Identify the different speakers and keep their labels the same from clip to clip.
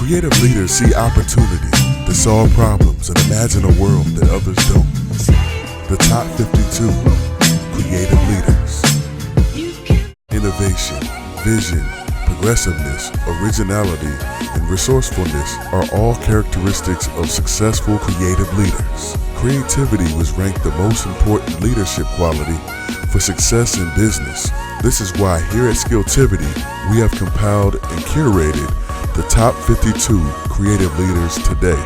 Speaker 1: Creative leaders see opportunity to solve problems and imagine a world that others don't. The top 52 creative leaders. Innovation, vision, progressiveness, originality, and resourcefulness are all characteristics of successful creative leaders. Creativity was ranked the most important leadership quality for success in business. This is why here at Skilltivity, we have compiled and curated the top 52 creative leaders today.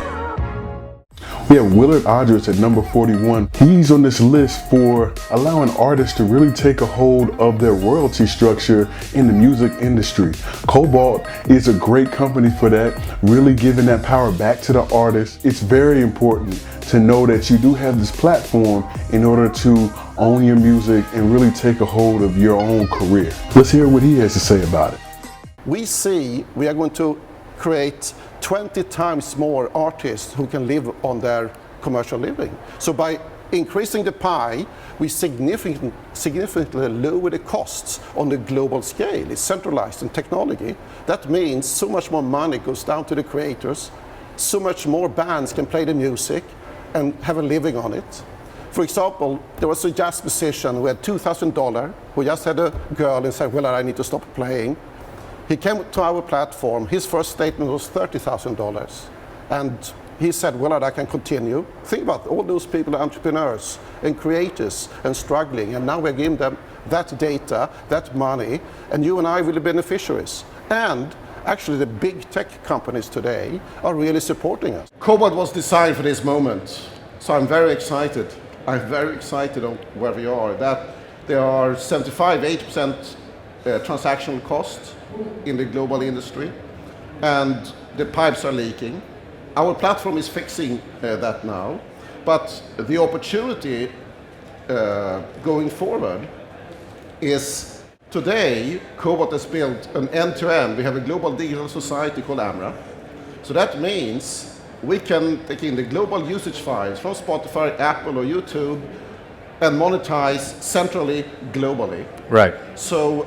Speaker 1: We have Willard Ahdritz at number 41. He's on this list for allowing artists to really take a hold of their royalty structure in the music industry. Cobalt is a great company for that, really giving that power back to the artist. It's very important to know that you do have this platform in order to own your music and really take a hold of your own career. Let's hear what he has to say about it.
Speaker 2: We are going to create 20 times more artists who can live on their commercial living. So by increasing the pie, we significantly lower the costs on the global scale. It's centralized in technology. That means so much more money goes down to the creators, so much more bands can play the music and have a living on it. For example, there was a jazz musician who had $2,000 who just had a girl and said, well, I need to stop playing. He came to our platform. His first statement was $30,000. And he said, well, I can continue. Think about all those people, entrepreneurs and creators and struggling. And now we're giving them that data, that money, and you and I will be beneficiaries. And actually the big tech companies today are really supporting us. Cobalt was designed for this moment. So I'm very excited. I'm very excited on where we are. That there are 75–80% transactional costs in the global industry, and the pipes are leaking. Our platform is fixing that now, but the opportunity going forward is today Cobalt has built an end-to-end. We have a global digital society called AMRA. So that means we can take in the global usage files from Spotify, Apple, or YouTube and monetize centrally, globally.
Speaker 3: Right.
Speaker 2: So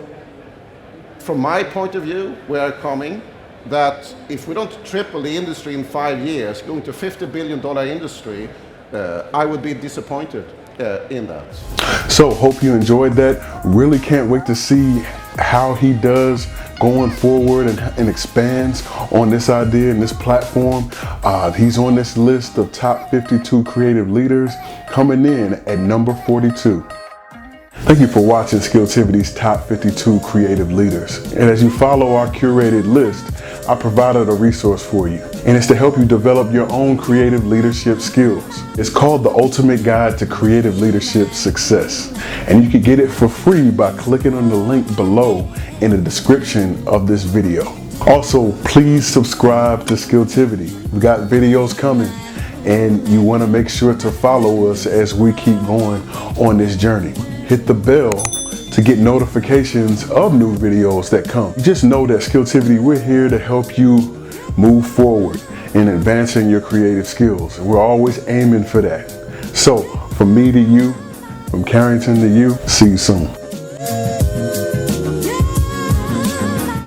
Speaker 2: from my point of view, we are coming that if we don't triple the industry in 5 years, going to $50 billion industry, I would be disappointed in that.
Speaker 1: So hope you enjoyed that. Really can't wait to see how he does going forward and expands on this idea and this platform. He's on this list of top 52 creative leaders, coming in at number 42. Thank you for watching Skilltivity's top 52 creative leaders. And as you follow our curated list, I provided a resource for you. And it's to help you develop your own creative leadership skills. It's called The Ultimate Guide to Creative Leadership Success. And you can get it for free by clicking on the link below in the description of this video. Also, please subscribe to Skilltivity. We've got videos coming, and you want to make sure to follow us as we keep going on this journey. Hit the bell to get notifications of new videos that come. Just know that Skilltivity, we're here to help you move forward in advancing your creative skills. We're always aiming for that. So from me to you, from Carrington to you, see you soon.